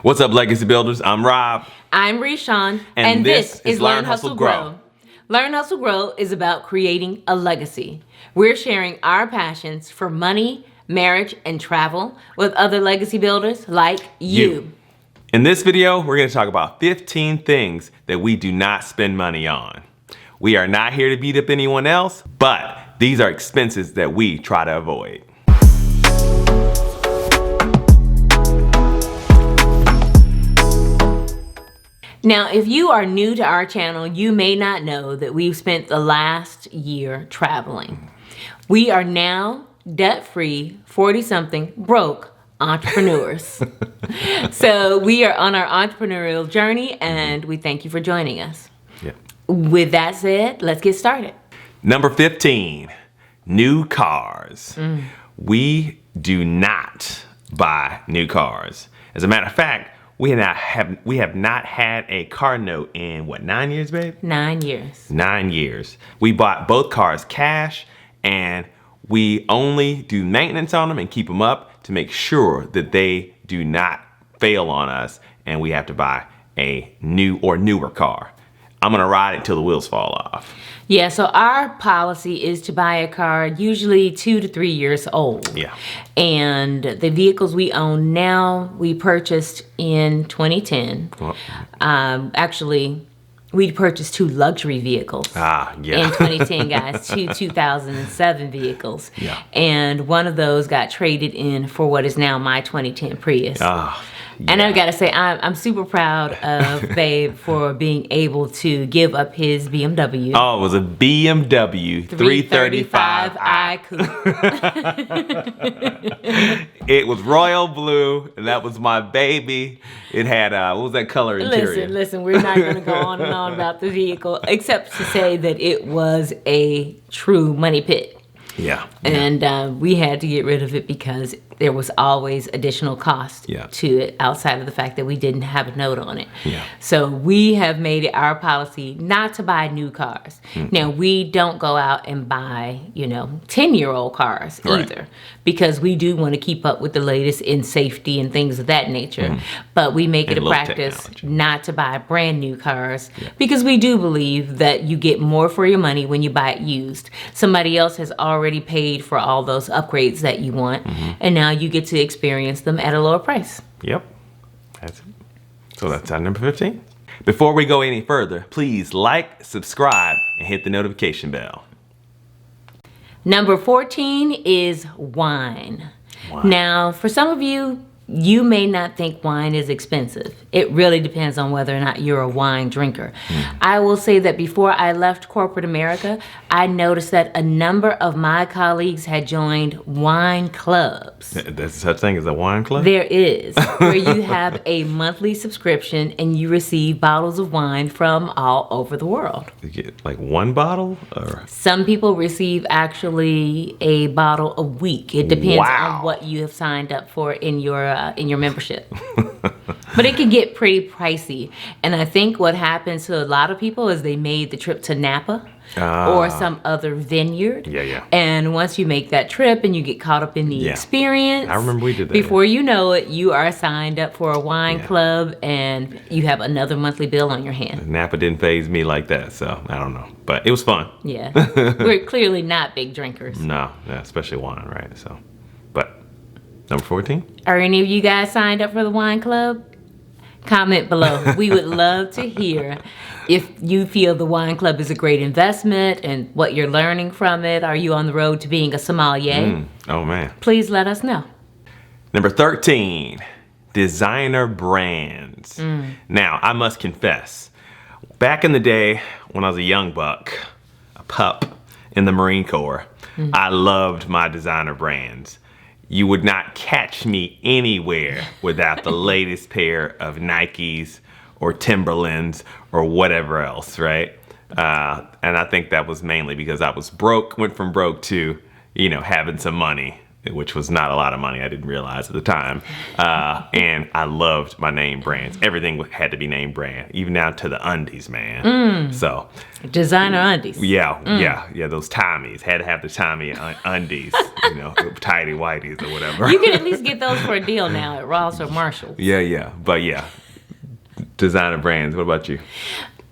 What's up, Legacy Builders? I'm Rob. I'm Reshawn, and this is Learn, Hustle, Grow. Learn, Hustle, Grow is about creating a legacy. We're sharing our passions for money, marriage, and travel with other legacy builders like you. In this video, we're going to talk about 15 things that we do not spend money on. We are not here to beat up anyone else, but these are expenses that we try to avoid. Now, if you are new to our channel, you may not know that we've spent the last year traveling. We are now debt-free, 40-something, broke entrepreneurs. So we are on our entrepreneurial journey, and we thank you for joining us. Yeah. With that said, let's get started. Number 15, new cars. We do not buy new cars. As a matter of fact, we have not had a car note in what, 9 years, babe? 9 years. 9 years. We bought both cars cash, and we only do maintenance on them and keep them up to make sure that they do not fail on us and we have to buy a new or newer car. I'm gonna ride it till the wheels fall off. Yeah, so our policy is to buy a car usually 2 to 3 years old. Yeah. And the vehicles we own now, we purchased in 2010. Well, Actually, we purchased 2 luxury vehicles yeah. in 2010, guys. 2 2007 vehicles. Yeah. And one of those got traded in for what is now my 2010 Prius. Yeah. And I've got to say, I'm super proud of Babe for being able to give up his BMW. Oh, it was a BMW 335i Coupe. It was royal blue, and that was my baby. It had, what was that color interior? Listen, we're not going to go on and on about the vehicle, except to say that it was a true money pit. Yeah. And we had to get rid of it because there was always additional cost to it outside of the fact that we didn't have a note on it. Yeah. So we have made it our policy not to buy new cars. Now, we don't go out and buy, 10-year-old cars either, because we do want to keep up with the latest in safety and things of that nature. But we make it a practice not to buy brand new cars because we do believe that you get more for your money when you buy it used. Somebody else has already paid for all those upgrades that you want, and now you get to experience them at a lower price. Yep, that's it. So that's our number 15. Before we go any further, please like, subscribe, and hit the notification bell. Number 14 is wine. Now, for some of you, you may not think wine is expensive. It really depends on whether or not you're a wine drinker. I will say that before I left corporate America, I noticed that a number of my colleagues had joined wine clubs. There's such thing as a wine club? There is, where you have a monthly subscription and you receive bottles of wine from all over the world. You get like one bottle? Or? Some people receive actually a bottle a week. It depends on what you have signed up for in your membership. But it can get pretty pricey. And I think what happens to a lot of people is they made the trip to Napa or some other vineyard. Yeah. And once you make that trip and you get caught up in the experience, I remember we did that. Before you know it, you are signed up for a wine club and you have another monthly bill on your hand. Napa didn't faze me like that, so I don't know. But it was fun. Yeah. We're clearly not big drinkers. No, especially wine, right? So, but number 14? Are any of you guys signed up for the wine club? Comment below. We would love to hear if you feel the wine club is a great investment and what you're learning from it. Are you on the road to being a sommelier? Oh, man. Please let us know. Number 13, designer brands. Now, I must confess, back in the day when I was a young buck, a pup in the Marine Corps, I loved my designer brands. You would not catch me anywhere without the latest pair of Nikes or Timberlands or whatever else, right? And I think that was mainly because I was broke, went from broke to, having some money which was not a lot of money. I didn't realize at the time. And I loved my name brands. Everything had to be name brand, even down to the undies, man. So designer undies. Yeah. Those Tommies had to have the Tommy undies, tidy whities or whatever. You can at least get those for a deal now at Ross or Marshalls. But designer brands. What about you?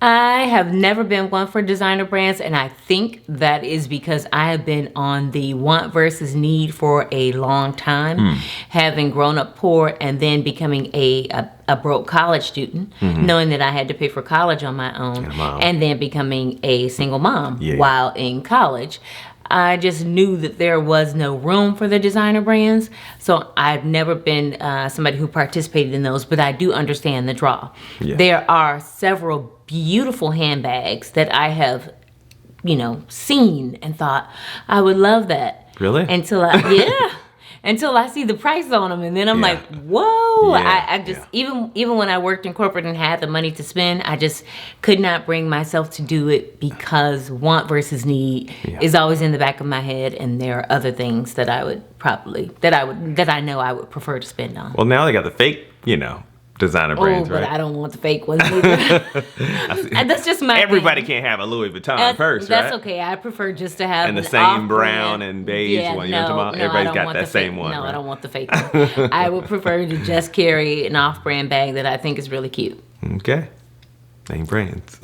I have never been one for designer brands, and I think that is because I have been on the want versus need for a long time, having grown up poor and then becoming a broke college student, knowing that I had to pay for college on my own, and then becoming a single mom while in college. I just knew that there was no room for the designer brands, so I've never been somebody who participated in those, but I do understand the draw. Yeah. There are several beautiful handbags that I have, seen and thought, I would love that. Really? Until I see the price on them, and then I'm like, whoa. I just, even when I worked in corporate and had the money to spend, I just could not bring myself to do it because want versus need is always in the back of my head, and there are other things that I know I would prefer to spend on. Well, now they got the fake, designer brands, right? But I don't want the fake ones either. And that's just my Everybody thing. can't have a Louis Vuitton purse, That's right? okay. I prefer just to have and the an same brown and beige one. No, everybody's got that same one. No, right? I don't want the fake one. I would prefer to just carry an off-brand bag that I think is really cute. Okay. Name brands.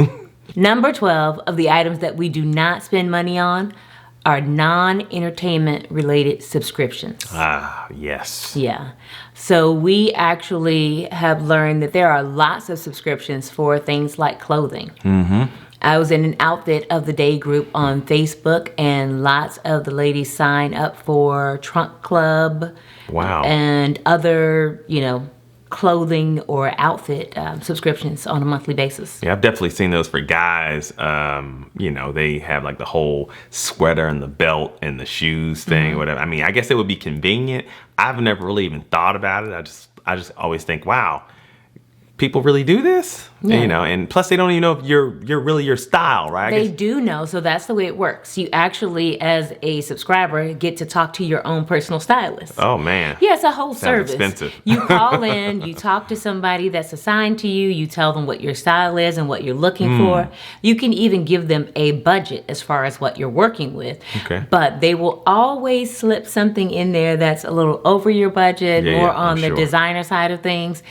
Number 12 of the items that we do not spend money on are non-entertainment related subscriptions. Ah, yes. Yeah. So we actually have learned that there are lots of subscriptions for things like clothing. I was in an outfit of the day group on Facebook, and lots of the ladies sign up for Trunk Club. Wow. And other, clothing or outfit subscriptions on a monthly basis. Yeah, I've definitely seen those for guys. They have like the whole sweater and the belt and the shoes thing, whatever. I mean, I guess it would be convenient. I've never really even thought about it. I just always think, wow, people really do this? Yeah. And plus they don't even know if you're really your style, right? They do know, so that's the way it works. You actually, as a subscriber, get to talk to your own personal stylist. Oh, man. Yeah, it's a whole service. Expensive. You call in, you talk to somebody that's assigned to you, you tell them what your style is and what you're looking for. You can even give them a budget as far as what you're working with. Okay. But they will always slip something in there that's a little over your budget, more on the designer side of things.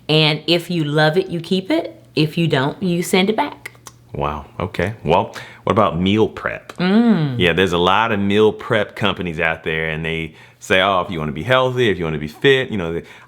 And if you love it, you keep it. If you don't, you send it back. Wow. Okay. Well, what about meal prep? Yeah, there's a lot of meal prep companies out there, and they say, oh, if you want to be healthy, if you want to be fit,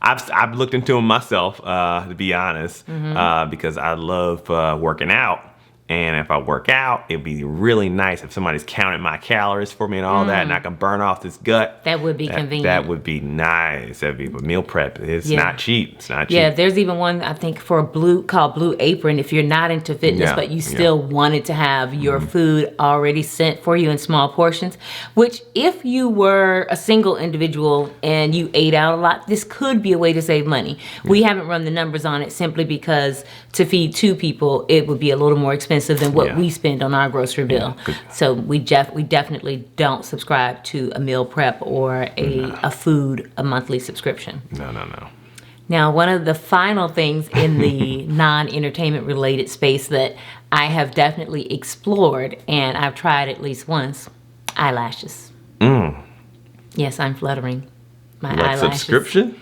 I've looked into them myself, to be honest, because I love working out. And if I work out, it'd be really nice if somebody's counting my calories for me and all that, and I can burn off this gut. That would be convenient. That would be nice. But meal prep, it's not cheap. It's not cheap. Yeah, there's even one, I think, called Blue Apron. If you're not into fitness, but you still wanted to have your food already sent for you in small portions, which if you were a single individual and you ate out a lot, this could be a way to save money. We haven't run the numbers on it simply because to feed 2 people, it would be a little more expensive than what we spend on our grocery bill. So we definitely don't subscribe to a meal prep or a monthly subscription. No. Now, one of the final things in the non-entertainment related space that I have definitely explored, and I've tried at least once, eyelashes. Yes, I'm fluttering. My eyelashes. Subscription?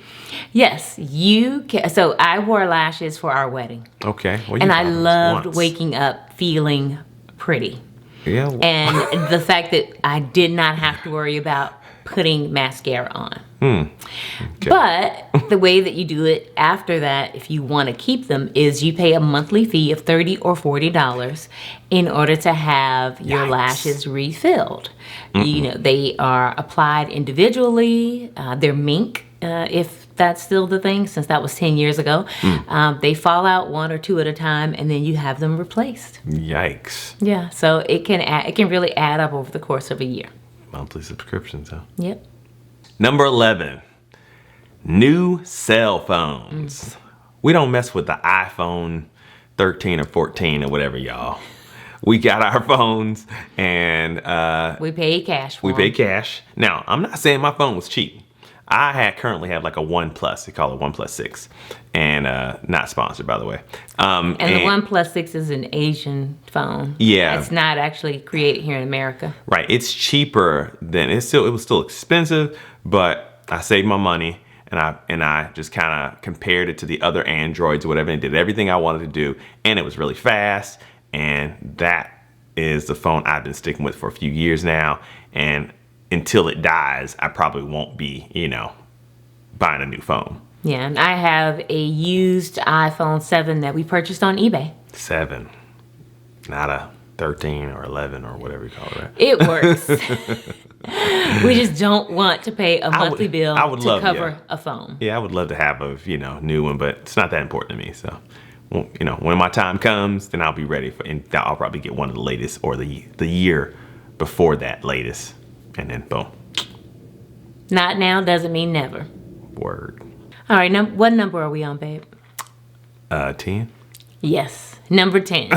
Yes, you can. So I wore lashes for our wedding. Okay. Well, and I loved waking up feeling pretty. Yeah. And the fact that I did not have to worry about putting mascara on. Okay. But the way that you do it after that, if you want to keep them, is you pay a monthly fee of $30 or $40 in order to have your lashes refilled. They are applied individually. They're mink, if that's still the thing, since that was 10 years ago. They fall out 1 or 2 at a time, and then you have them replaced. Yikes. Yeah, so it can really add up over the course of a year. Monthly subscriptions, huh? Yep. Number 11, new cell phones. We don't mess with the iPhone 13 or 14 or whatever, y'all. we got our phones and we paid cash for we them. paid cash. Now, I'm not saying my phone was cheap. I currently have like a OnePlus. They call it OnePlus 6. And not sponsored, by the way. And the OnePlus 6 is an Asian phone. Yeah. It's not actually created here in America. Right. It's cheaper than it was still expensive, but I saved my money and I just kind of compared it to the other Androids or whatever and did everything I wanted to do, and it was really fast, and that is the phone I've been sticking with for a few years now, and until it dies, I probably won't be, buying a new phone. Yeah, and I have a used iPhone 7 that we purchased on eBay. 7, not a 13 or 11 or whatever you call it, right? It works. We just don't want to pay a monthly bill to cover a phone. Yeah, I would love to have a new one, but it's not that important to me. So, when my time comes, then I'll be ready and I'll probably get one of the latest or the year before that latest, and then boom. Not now doesn't mean never. Word. All right, what number are we on, babe? 10. Yes, number 10.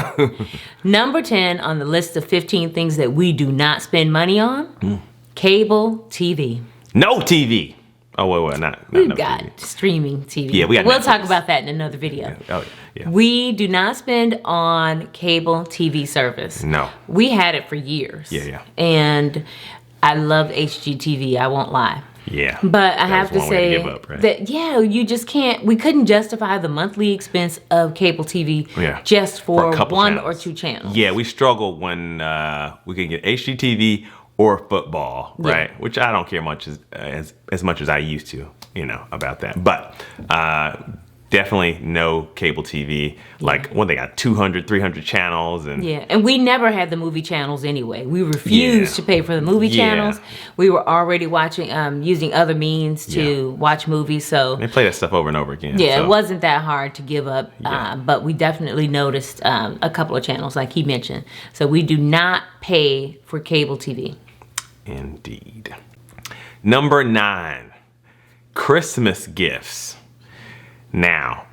Number 10 on the list of 15 things that we do not spend money on. Cable TV. No TV. Oh, wait, not We've no got TV. Streaming TV. Yeah, we got We'll Netflix. talk about that in another video. Yeah. Oh, yeah. We do not spend on cable TV service. No. We had it for years. Yeah. And I love HGTV, I won't lie. Yeah. But I have to one way say to give up, right? that, you just can't, we couldn't justify the monthly expense of cable TV just for a couple one channels. or two channels. Yeah, we struggled when we could get HGTV or football, right? Which I don't care much as much as I used to, about that. But definitely no cable TV. Like when they got 200, 300 channels. And we never had the movie channels anyway. We refused to pay for the movie channels. We were already watching, using other means to watch movies. So they play that stuff over and over again. Yeah, it wasn't that hard to give up. But we definitely noticed a couple of channels like he mentioned. So we do not pay for cable TV. Indeed. Number 9, Christmas gifts. Now,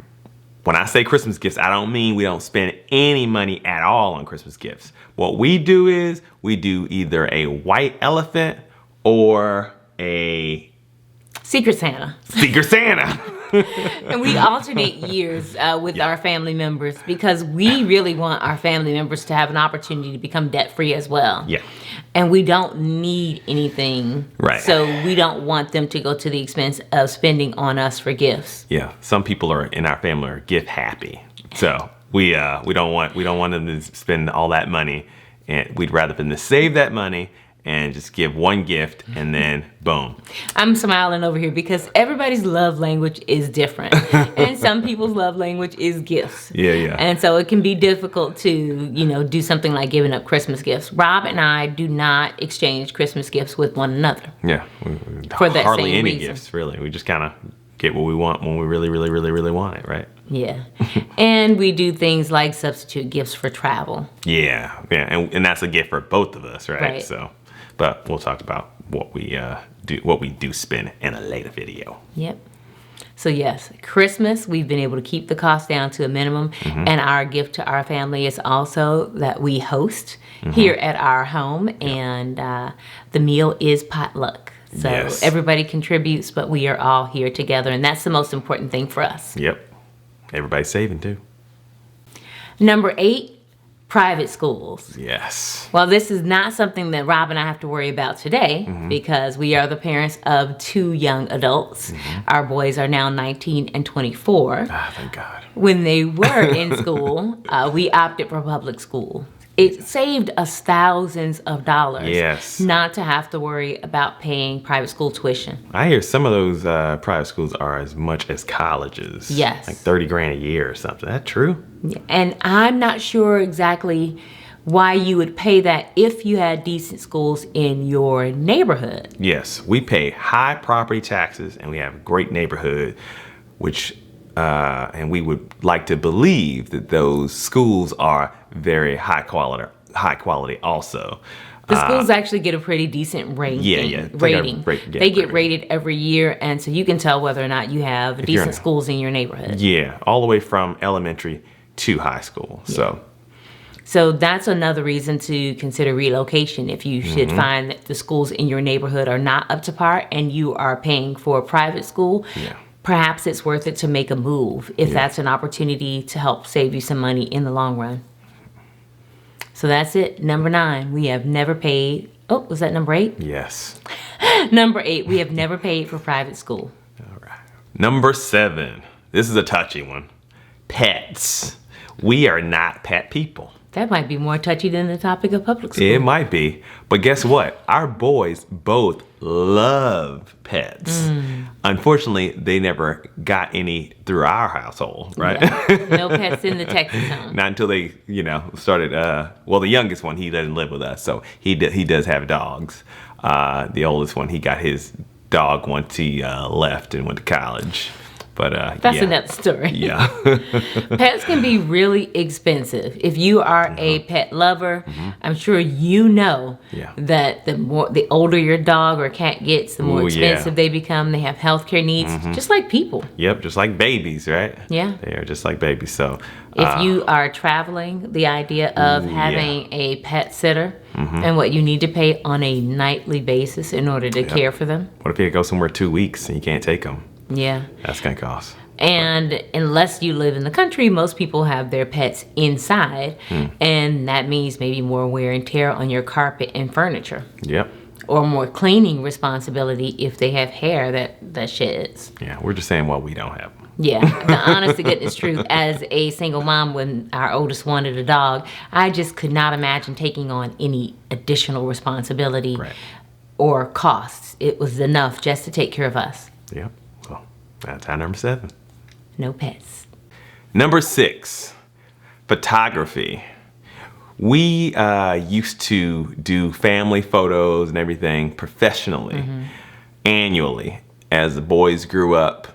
when I say Christmas gifts, I don't mean we don't spend any money at all on Christmas gifts. What we do is we do either a white elephant or a Secret Santa. Secret Santa. And we alternate years with our family members because we really want our family members to have an opportunity to become debt-free as well. Yeah. And we don't need anything. Right. So we don't want them to go to the expense of spending on us for gifts. Yeah. Some people in our family are gift happy. So we don't want them to spend all that money, and we'd rather them to save that money and just give one gift and then boom. I'm smiling over here because everybody's love language is different. And some people's love language is gifts. Yeah. And so it can be difficult to, do something like giving up Christmas gifts. Rob and I do not exchange Christmas gifts with one another. Yeah. For that hardly same any reason. gifts, really. We just kind of get what we want when we really, really, really, really want it, right? Yeah. And we do things like substitute gifts for travel. Yeah. And that's a gift for both of us, right? Right. So, but we'll talk about what we do spend in a later video. Yep. So yes, Christmas, we've been able to keep the cost down to a minimum. And our gift to our family is also that we host here at our home. And the meal is potluck. So everybody contributes, but we are all here together. And that's the most important thing for us. Yep. Everybody's saving too. Number 8, private schools. Yes. Well, this is not something that Rob and I have to worry about today because we are the parents of 2 young adults. Our boys are now 19 and 24. Ah, thank God. When they were in school, we opted for public school. It saved us thousands of dollars not to have to worry about paying private school tuition. I hear some of those private schools are as much as colleges. Yes. Like $30,000 a year or something. Is that true? Yeah. And I'm not sure exactly why you would pay that if you had decent schools in your neighborhood. Yes. We pay high property taxes and we have a great neighborhood, which and we would like to believe that those schools are very high quality also. The schools actually get a pretty decent rating. They get rated every year, and so you can tell whether or not you have decent schools in your neighborhood. Yeah, all the way from elementary to high school. So So that's another reason to consider relocation. If you should find that the schools in your neighborhood are not up to par and you are paying for a private school, perhaps it's worth it to make a move if that's an opportunity to help save you some money in the long run. So that's it. Number 9, we have never paid. Oh, was that number 8? Yes. Number 8, we have never paid for private school. All right. Number 7. This is a touchy one. Pets. We are not pet people. That might be more touchy than the topic of public school. It might be. But guess what? Our boys both love pets. Unfortunately, they never got any through our household, right? Yeah. No pets in the Texas home. Not until they, started, well, the youngest one, he doesn't live with us, so he does have dogs. The oldest one, he got his dog once he left and went to college. But that's another story. Yeah. Pets can be really expensive. If you are a pet lover, I'm sure you know that the older your dog or cat gets, the more expensive they become. They have healthcare needs, just like people. Yep, just like babies, right? Yeah. They are just like babies. So if you are traveling, the idea of having a pet sitter and what you need to pay on a nightly basis in order to care for them. What if you go somewhere 2 weeks and you can't take them? Yeah. That's going to cost. And unless you live in the country, most people have their pets inside. And that means maybe more wear and tear on your carpet and furniture. Yep. Or more cleaning responsibility if they have hair that sheds. Yeah, we're just saying what we don't have. Yeah, the honest to goodness truth, as a single mom, when our oldest wanted a dog, I just could not imagine taking on any additional responsibility or costs. It was enough just to take care of us. Yep. Well, that's our number 7. No pets. Number 6, photography. We used to do family photos and everything professionally, annually, as the boys grew up,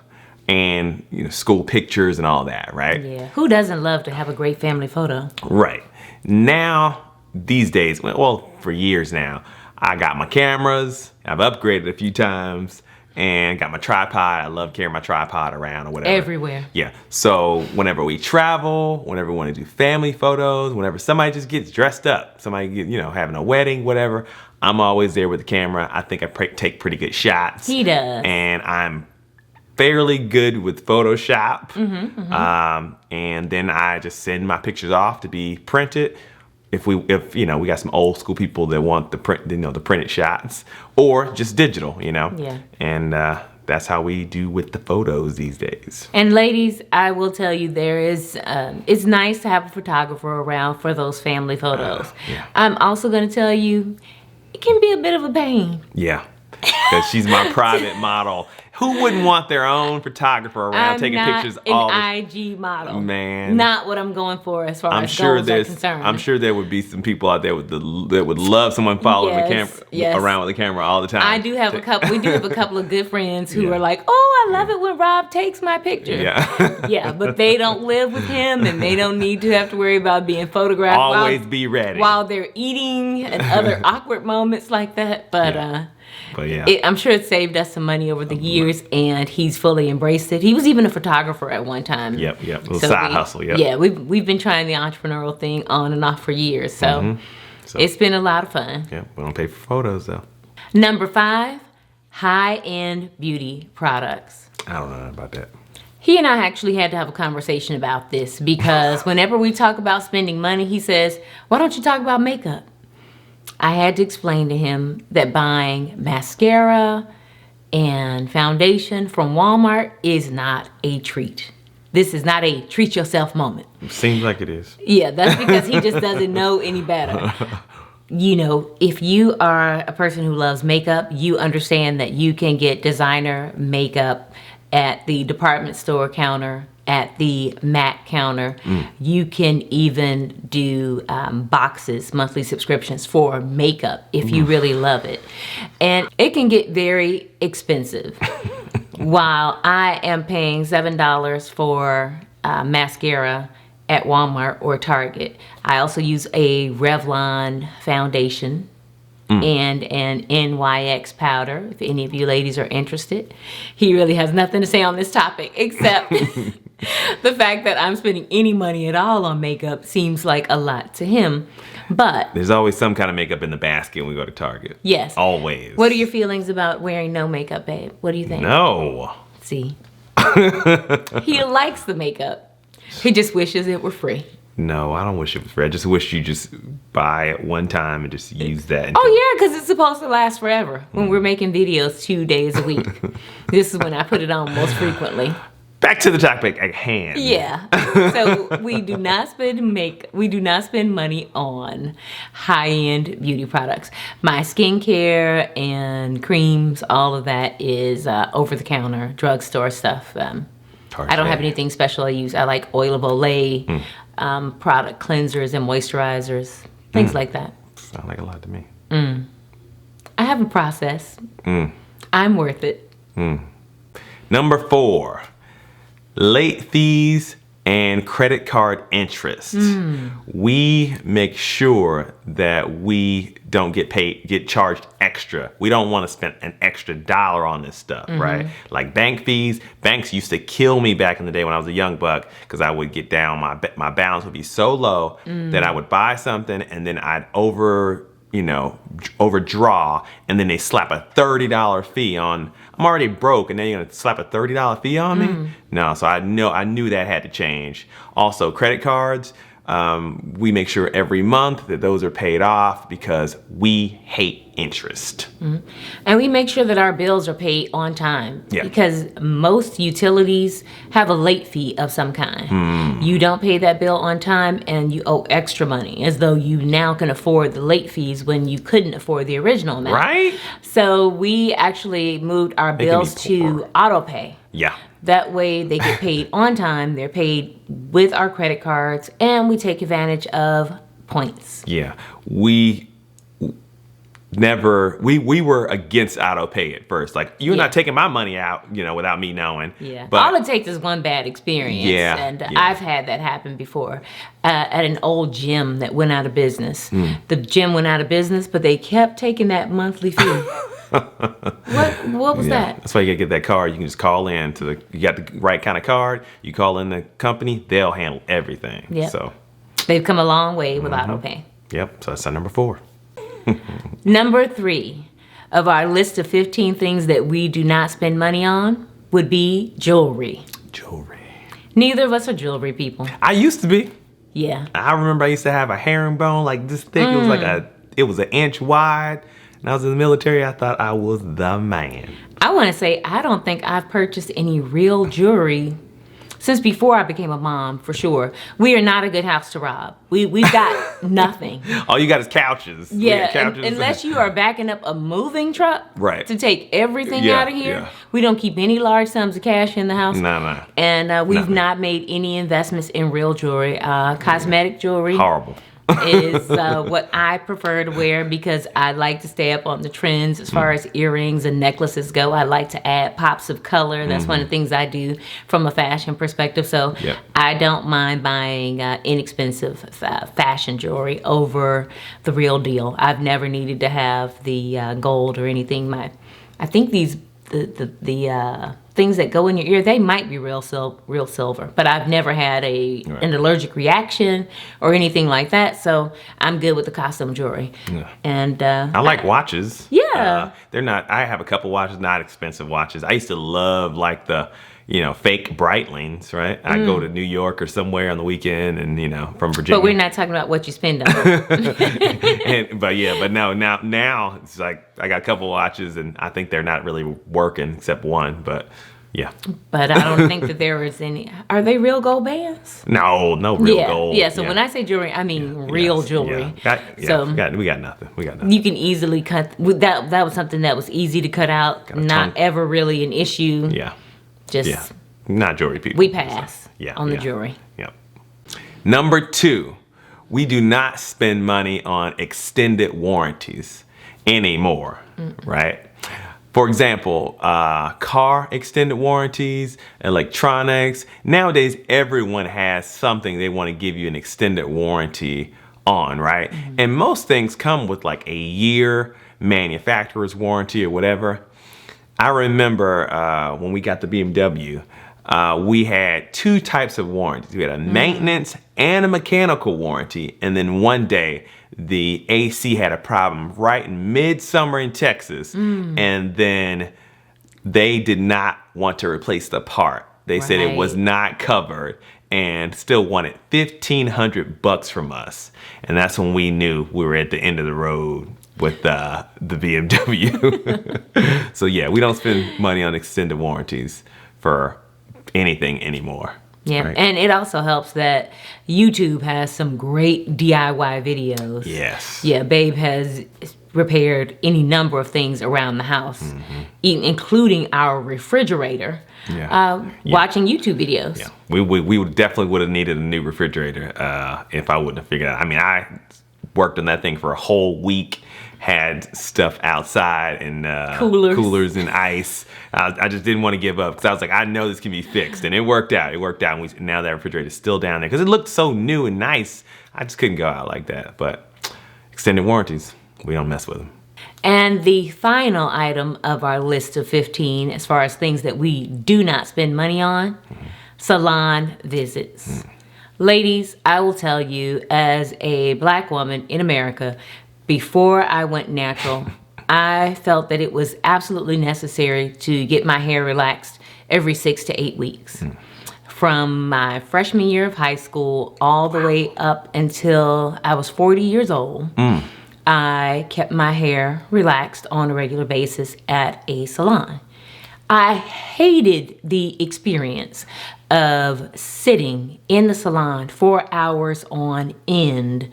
and school pictures and all that, right? Yeah. Who doesn't love to have a great family photo? Right. Now, these days, well, for years now, I got my cameras. I've upgraded a few times. And got my tripod. I love carrying my tripod around or whatever. Everywhere. Yeah. So whenever we travel, whenever we want to do family photos, whenever somebody just gets dressed up, somebody having a wedding, whatever, I'm always there with the camera. I think I take pretty good shots. He does. And I'm fairly good with Photoshop. And then I just send my pictures off to be printed. If we got some old school people that want the printed shots, or just digital, Yeah. And that's how we do with the photos these days. And ladies, I will tell you, it's nice to have a photographer around for those family photos. I'm also going to tell you, it can be a bit of a pain. Yeah, because she's my private model. Who wouldn't want their own photographer around taking pictures all the time? I'm not an IG model. Man. Not what I'm going for as far as goals are concerned. I'm sure there would be some people out there that would love someone following the camera around with the camera all the time. I do have we do have a couple of good friends who are like, oh, I love it when Rob takes my picture. Yeah. Yeah, but they don't live with him and they don't need to have to worry about being photographed. Always be ready. While they're eating and other awkward moments like that. But yeah, I'm sure it saved us some money over the years, and he's fully embraced it. He was even a photographer at one time. Yep. Little side hustle. Yep. Yeah, we've been trying the entrepreneurial thing on and off for years, so it's been a lot of fun. Yeah, we don't pay for photos though. Number 5, high-end beauty products. I don't know about that. He and I actually had to have a conversation about this because whenever we talk about spending money, he says, "Why don't you talk about makeup?" I had to explain to him that buying mascara and foundation from Walmart is not a treat. This is not a treat yourself moment. Seems like it is. Yeah, that's because he just doesn't know any better. If you are a person who loves makeup, you understand that you can get designer makeup at the department store counter, at the MAC counter. You can even do boxes, monthly subscriptions for makeup if you really love it. And it can get very expensive. While I am paying $7 for mascara at Walmart or Target, I also use a Revlon foundation and an NYX powder, if any of you ladies are interested. He really has nothing to say on this topic except The fact that I'm spending any money at all on makeup seems like a lot to him. But there's always some kind of makeup in the basket when we go to Target. yes. Always. What are your feelings about wearing no makeup, babe? What do you think? No. See? He likes the makeup. He just wishes it were free. No, I don't wish it was free. I just wish you just buy it one time and just use that. Oh, yeah, because it's supposed to last forever when we're making videos 2 days a week. This is when I put it on most frequently. Back to the topic at hand. Yeah. So we do not spend money on high-end beauty products. My skincare and creams, all of that is over-the-counter drugstore stuff. I don't have anything special I use. I like Oil of Olay, product cleansers and moisturizers, things like that. Sound like a lot to me. I have a process. I'm worth it. Number 4, late fees and credit card interest. We make sure that we don't get charged extra. We don't want to spend an extra dollar on this stuff, right? Like bank fees. Banks used to kill me back in the day when I was a young buck because I would get down, my balance would be so low that I would buy something and then I'd overdraw, and then they slap a $30 fee on. I'm already broke, and then you're gonna slap a $30 fee on me? No, so I knew that had to change. Also, credit cards, we make sure every month that those are paid off because we hate interest. And we make sure that our bills are paid on time because most utilities have a late fee of some kind. You don't pay that bill on time and you owe extra money, as though you now can afford the late fees when you couldn't afford the original amount. Right? So we actually moved our bills to auto pay. Yeah. That way they get paid on time, they're paid with our credit cards, and we take advantage of points. Yeah. We were against auto pay at first. Like, you're not taking my money out, without me knowing. Yeah. But all it takes is one bad experience. Yeah. And I've had that happen before at an old gym that went out of business. The gym went out of business, but they kept taking that monthly fee. What was that? That's why you gotta get that card. You can just call in you got the right kind of card. You call in the company, they'll handle everything. Yep. So they've come a long way with auto pay. Yep. So that's our number 4. Number 3 of our list of 15 things that we do not spend money on would be jewelry. Jewelry. Neither of us are jewelry people. I used to be. Yeah. I remember I used to have a herringbone like this thick. It was an inch wide. And I was in the military. I thought I was the man. I want to say I don't think I've purchased any real jewelry since before I became a mom, for sure. We are not a good house to rob. We've got nothing. All you got is couches. Yeah, couches. unless you are backing up a moving truck to take everything out of here. Yeah. We don't keep any large sums of cash in the house. No. And we've not made any investments in real jewelry. Cosmetic jewelry. Horrible. Is what I prefer to wear because I like to stay up on the trends as far as earrings and necklaces go. I like to add pops of color. That's one of the things I do from a fashion perspective. So I don't mind buying inexpensive fashion jewelry over the real deal. I've never needed to have the gold or anything. I think the things that go in your ear, they might be real silver, but I've never had an allergic reaction or anything like that, so I'm good with the costume jewelry. And I like watches. Yeah. They're not, I have a couple watches, not expensive watches. I used to love like the fake Breitlings, right? I go to New York or somewhere on the weekend and, from Virginia. But we're not talking about what you spend on. But now it's like I got a couple watches and I think they're not really working except one, but yeah. But I don't think that there is any. Are they real gold bands? No real gold. Yeah, so when I say jewelry, I mean real jewelry. So we got nothing. You can easily cut, that was something that was easy to cut out, not ever really an issue. Yeah. Just not jewelry people. We pass on the jewelry. jewelry. Yep. Number 2, we do not spend money on extended warranties anymore, right? For example, car extended warranties, electronics. Nowadays, everyone has something they want to give you an extended warranty on, right? And most things come with like a year manufacturer's warranty or whatever. I remember when we got the BMW, we had 2 types of warranties. We had a maintenance and a mechanical warranty. And then one day, the AC had a problem right in midsummer in Texas. And then they did not want to replace the part. They said it was not covered and still wanted $1,500 from us. And that's when we knew we were at the end of the road with the BMW. So yeah, we don't spend money on extended warranties for anything anymore. Yeah, right? And it also helps that YouTube has some great DIY videos. Yes. Yeah, Babe has repaired any number of things around the house, including our refrigerator. Watching YouTube videos. Yeah, we definitely would have needed a new refrigerator if I wouldn't have figured out. I mean, I worked on that thing for a whole week, had stuff outside and coolers and ice. I just didn't want to give up because I was like, I know this can be fixed, and it worked out. And now that refrigerator is still down there because it looked so new and nice. I just couldn't go out like that. But extended warranties, we don't mess with them. And the final item of our list of 15, as far as things that we do not spend money on, salon visits. Ladies, I will tell you, as a Black woman in America, before I went natural, I felt that it was absolutely necessary to get my hair relaxed every 6 to 8 weeks. From my freshman year of high school all the way up until I was 40 years old. I kept my hair relaxed on a regular basis at a salon. I hated the experience of sitting in the salon for hours on end,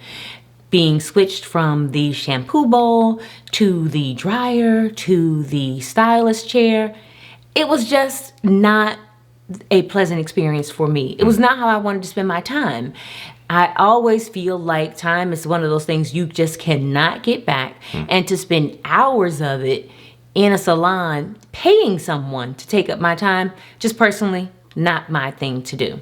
being switched from the shampoo bowl to the dryer to the stylist chair. It was just not a pleasant experience for me. It was not how I wanted to spend my time. I always feel like time is one of those things you just cannot get back. And to spend hours of it in a salon paying someone to take up my time, just personally, not my thing to do.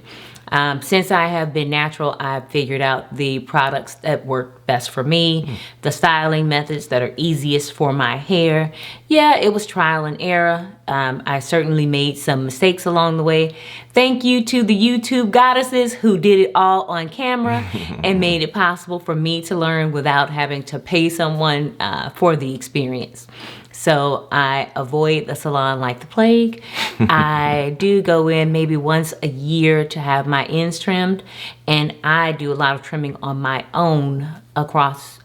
Since I have been natural, I've figured out the products that work best for me, the styling methods that are easiest for my hair. Yeah, it was trial and error. I certainly made some mistakes along the way. Thank you to the YouTube goddesses who did it all on camera and made it possible for me to learn without having to pay someone for the experience. So I avoid the salon like the plague. I do go in maybe once a year to have my ends trimmed, and I do a lot of trimming on my own across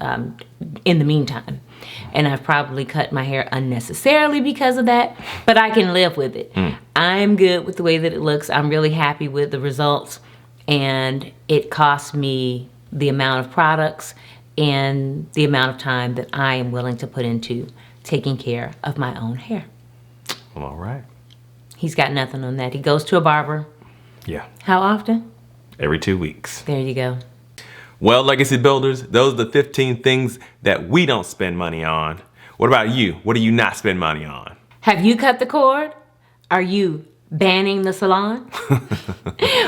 in the meantime. And I've probably cut my hair unnecessarily because of that, but I can live with it. I'm good with the way that it looks. I'm really happy with the results, and it costs me the amount of products and the amount of time that I am willing to put into taking care of my own hair. Well, all right. He's got nothing on that. He goes to a barber. Yeah. How often? Every 2 weeks. There you go. Well, Legacy Builders, those are the 15 things that we don't spend money on. What about you? What do you not spend money on? Have you cut the cord? Are you banning the salon?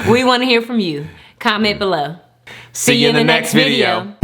We want to hear from you. Comment below. See you in the next video.